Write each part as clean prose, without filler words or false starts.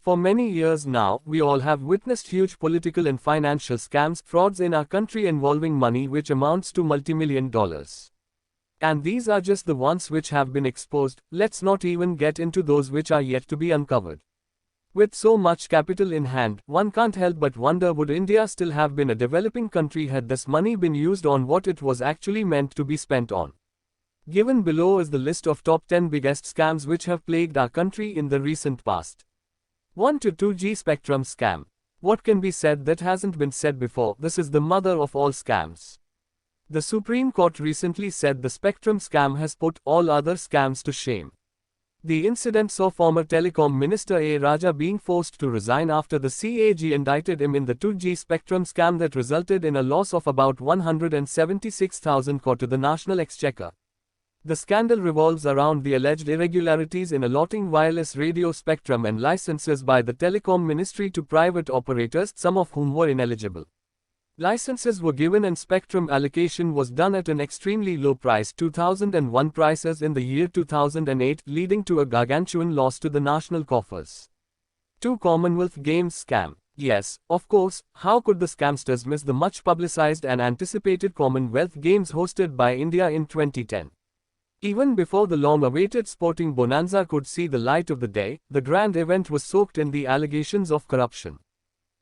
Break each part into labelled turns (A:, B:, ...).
A: For many years now, we all have witnessed huge political and financial scams, frauds in our country involving money which amounts to multimillion dollars. And these are just the ones which have been exposed. Let's not even get into those which are yet to be uncovered. With so much capital in hand, one can't help but wonder, would India still have been a developing country had this money been used on what it was actually meant to be spent on? Given below is the list of top 10 biggest scams which have plagued our country in the recent past. 1 to 2G Spectrum Scam. What can be said that hasn't been said before? This is the mother of all scams. The Supreme Court recently said the Spectrum scam has put all other scams to shame. The incident saw former Telecom Minister A. Raja being forced to resign after the CAG indicted him in the 2G Spectrum scam that resulted in a loss of about 176,000 crore to the National Exchequer. The scandal revolves around the alleged irregularities in allotting wireless radio spectrum and licenses by the Telecom Ministry to private operators, some of whom were ineligible. Licenses were given and spectrum allocation was done at an extremely low price, 2001 prices in the year 2008, leading to a gargantuan loss to the national coffers. 2 Commonwealth Games Scam. Yes, of course, how could the scamsters miss the much publicized and anticipated Commonwealth Games hosted by India in 2010? Even before the long-awaited sporting bonanza could see the light of the day, the grand event was soaked in the allegations of corruption.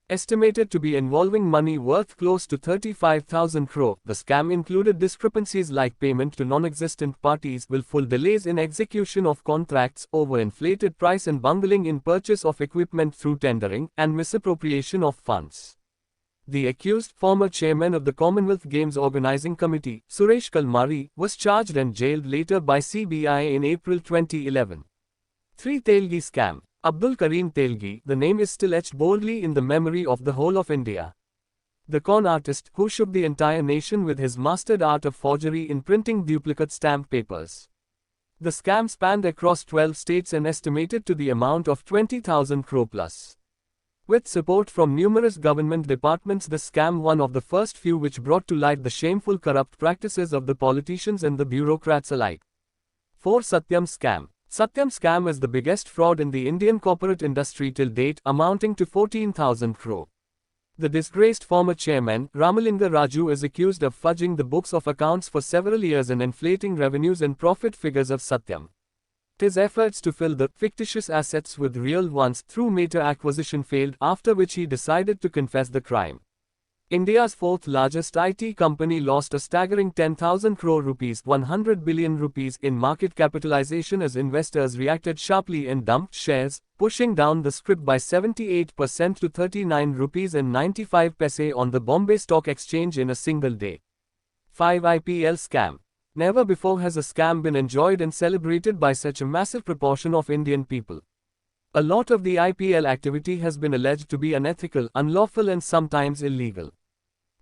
A: Estimated to be involving money worth close to 35,000 crore, the scam included discrepancies like payment to non-existent parties, willful delays in execution of contracts, overinflated price and bungling in purchase of equipment through tendering, and misappropriation of funds. The accused, former chairman of the Commonwealth Games Organizing Committee, Suresh Kalmari, was charged and jailed later by CBI in April 2011. 3 Telgi Scam. Abdul Karim Telgi, the name is still etched boldly in the memory of the whole of India. The con artist, who shook the entire nation with his mastered art of forgery in printing duplicate stamp papers. The scam spanned across 12 states and estimated to the amount of 20,000 crore plus. With support from numerous government departments, the scam one of the first few which brought to light the shameful corrupt practices of the politicians and the bureaucrats alike. 4 Satyam Scam. Satyam scam is the biggest fraud in the Indian corporate industry till date, amounting to 14,000 crore. The disgraced former chairman, Ramalinga Raju, is accused of fudging the books of accounts for several years and inflating revenues and profit figures of Satyam. His efforts to fill the fictitious assets with real ones through Meta acquisition failed, after which he decided to confess the crime. India's 4th largest IT company lost a staggering 10,000 crore rupees, 100 billion rupees in market capitalization as investors reacted sharply and dumped shares, pushing down the scrip by 78% to 39 rupees and 95 paise on the Bombay Stock Exchange in a single day. 5 IPL Scam. Never before has a scam been enjoyed and celebrated by such a massive proportion of Indian people. A lot of the IPL activity has been alleged to be unethical, unlawful and sometimes illegal.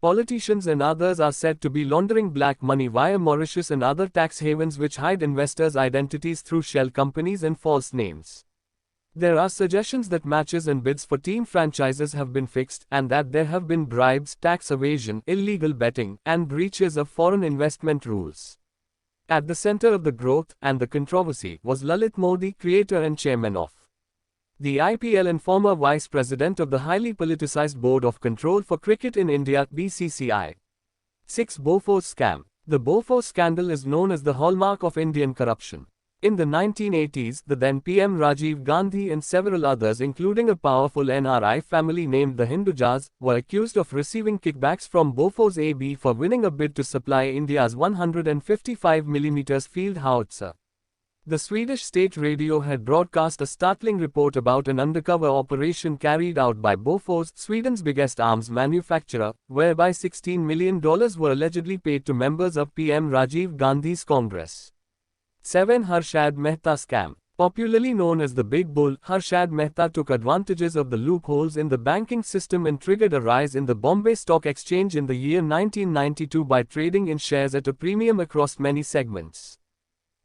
A: Politicians and others are said to be laundering black money via Mauritius and other tax havens which hide investors' identities through shell companies and false names. There are suggestions that matches and bids for team franchises have been fixed, and that there have been bribes, tax evasion, illegal betting, and breaches of foreign investment rules. At the center of the growth and the controversy was Lalit Modi, creator and chairman of the IPL and former vice president of the highly politicized Board of Control for Cricket in India, BCCI. 6 Bofors Scam. The Bofors scandal is known as the hallmark of Indian corruption. In the 1980s, the then PM Rajiv Gandhi and several others, including a powerful NRI family named the Hindujas, were accused of receiving kickbacks from Bofors AB for winning a bid to supply India's 155mm field howitzer. The Swedish state radio had broadcast a startling report about an undercover operation carried out by Bofors, Sweden's biggest arms manufacturer, whereby $16 million were allegedly paid to members of PM Rajiv Gandhi's Congress. 7 Harshad Mehta Scam. Popularly known as the Big Bull, Harshad Mehta took advantages of the loopholes in the banking system and triggered a rise in the Bombay Stock Exchange in the year 1992 by trading in shares at a premium across many segments.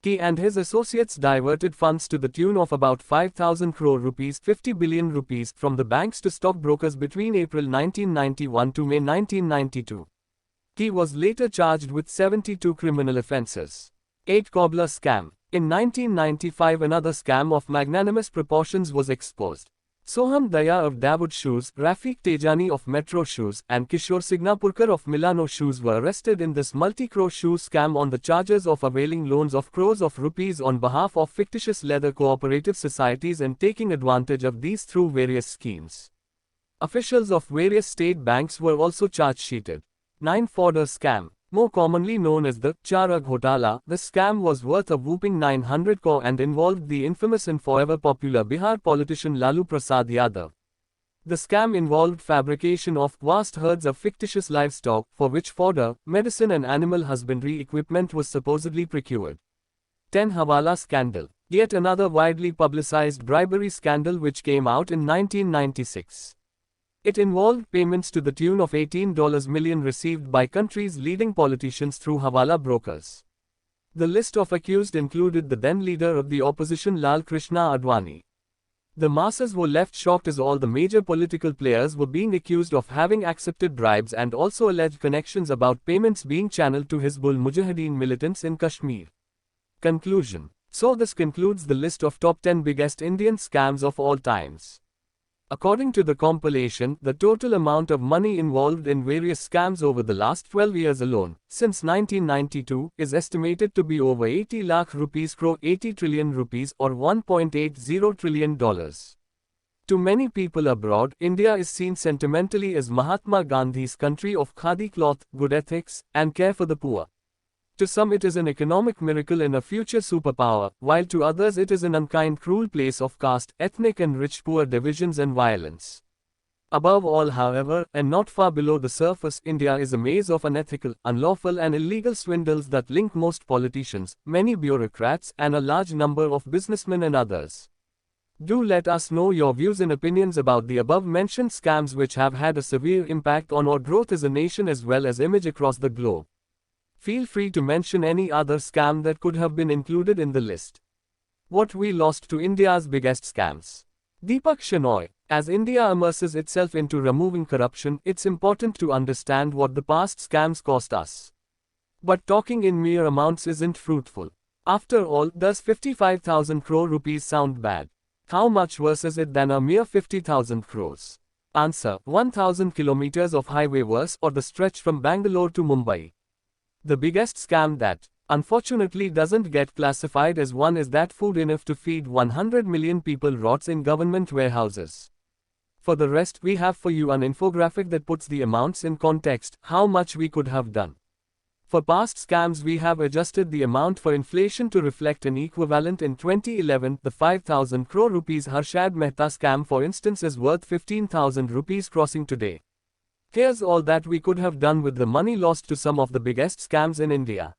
A: He and his associates diverted funds to the tune of about 5,000 crore rupees, 50 billion rupees, from the banks to stockbrokers between April 1991 to May 1992. He was later charged with 72 criminal offences. 8 Cobbler Scam. In 1995, another scam of magnanimous proportions was exposed. Soham Daya of Dawood Shoes, Rafiq Tejani of Metro Shoes, and Kishore Signapurkar of Milano Shoes were arrested in this multi-crore shoe scam on the charges of availing loans of crores of rupees on behalf of fictitious leather cooperative societies and taking advantage of these through various schemes. Officials of various state banks were also charge-sheeted. 9. Fodder scam. More commonly known as the Chara Ghotala, the scam was worth a whopping 900 crore and involved the infamous and forever popular Bihar politician Lalu Prasad Yadav. The scam involved fabrication of vast herds of fictitious livestock, for which fodder, medicine and animal husbandry equipment was supposedly procured. 10. Hawala scandal. Yet another widely publicized bribery scandal which came out in 1996. It involved payments to the tune of $18 million received by country's leading politicians through Hawala brokers. The list of accused included the then leader of the opposition Lal Krishna Advani. The masses were left shocked as all the major political players were being accused of having accepted bribes and also alleged connections about payments being channeled to Hizbul Mujahideen militants in Kashmir. Conclusion. So this concludes the list of top 10 biggest Indian scams of all times. According to the compilation, the total amount of money involved in various scams over the last 12 years alone, since 1992, is estimated to be over 80 lakh rupees crore 80 trillion rupees or $1.80 trillion. To many people abroad, India is seen sentimentally as Mahatma Gandhi's country of khadi cloth, good ethics, and care for the poor. To some it is an economic miracle and a future superpower, while to others it is an unkind cruel place of caste, ethnic and rich-poor divisions and violence. Above all, however, and not far below the surface, India is a maze of unethical, unlawful and illegal swindles that link most politicians, many bureaucrats and a large number of businessmen and others. Do let us know your views and opinions about the above-mentioned scams which have had a severe impact on our growth as a nation as well as image across the globe. Feel free to mention any other scam that could have been included in the list. What we lost to India's biggest scams. Deepak Shenoy. As India immerses itself into removing corruption, it's important to understand what the past scams cost us. But talking in mere amounts isn't fruitful. After all, does 55,000 crore rupees sound bad? How much worse is it than a mere 50,000 crores? Answer: 1,000 kilometers of highway worse, or the stretch from Bangalore to Mumbai. The biggest scam that, unfortunately, doesn't get classified as one is that food enough to feed 100 million people rots in government warehouses. For the rest, we have for you an infographic that puts the amounts in context, how much we could have done. For past scams, we have adjusted the amount for inflation to reflect an equivalent in 2011. The 5,000 crore rupees Harshad Mehta scam, for instance, is worth 15,000 rupees crossing today. Here's all that we could have done with the money lost to some of the biggest scams in India.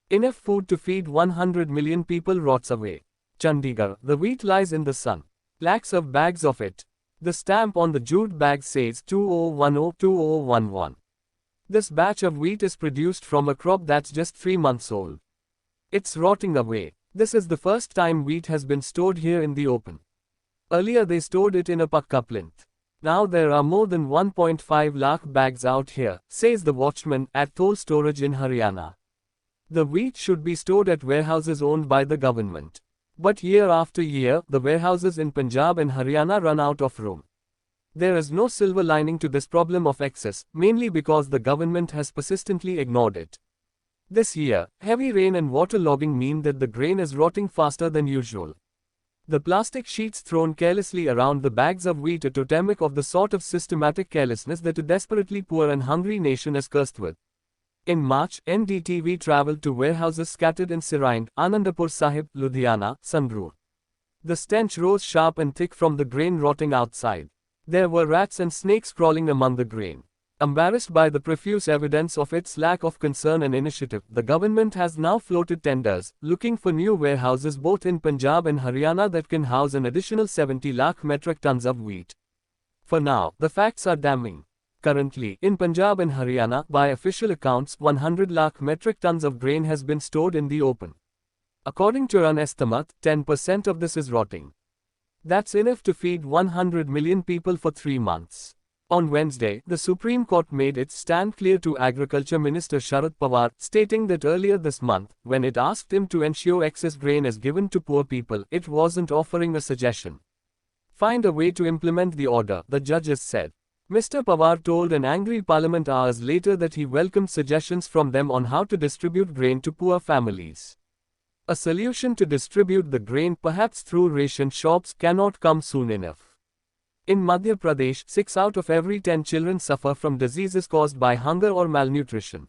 A: Enough food to feed 100 million people rots away. Chandigarh, the wheat lies in the sun. Lakhs of bags of it. The stamp on the jute bag says 2010-2011. This batch of wheat is produced from a crop that's just 3 months old. It's rotting away. This is the first time wheat has been stored here in the open. Earlier they stored it in a pakka plinth. Now there are more than 1.5 lakh bags out here, says the watchman at Thol Storage in Haryana. The wheat should be stored at warehouses owned by the government. But year after year, the warehouses in Punjab and Haryana run out of room. There is no silver lining to this problem of excess, mainly because the government has persistently ignored it. This year, heavy rain and waterlogging mean that the grain is rotting faster than usual. The plastic sheets thrown carelessly around the bags of wheat are totemic of the sort of systematic carelessness that a desperately poor and hungry nation is cursed with. In March, NDTV travelled to warehouses scattered in Sirhind, Anandapur Sahib, Ludhiana, Sangrur. The stench rose sharp and thick from the grain rotting outside. There were rats and snakes crawling among the grain. Embarrassed by the profuse evidence of its lack of concern and initiative, the government has now floated tenders, looking for new warehouses both in Punjab and Haryana that can house an additional 70 lakh metric tons of wheat. For now, the facts are damning. Currently, in Punjab and Haryana, by official accounts, 100 lakh metric tons of grain has been stored in the open. According to an estimate, 10% of this is rotting. That's enough to feed 100 million people for 3 months. On Wednesday, the Supreme Court made its stand clear to Agriculture Minister Sharad Pawar, stating that earlier this month, when it asked him to ensure excess grain is given to poor people, it wasn't offering a suggestion. find a way to implement the order, the judges said. Mr. Pawar told an angry parliament hours later that he welcomed suggestions from them on how to distribute grain to poor families. A solution to distribute the grain, perhaps through ration shops, cannot come soon enough. In Madhya Pradesh, 6 out of every 10 children suffer from diseases caused by hunger or malnutrition.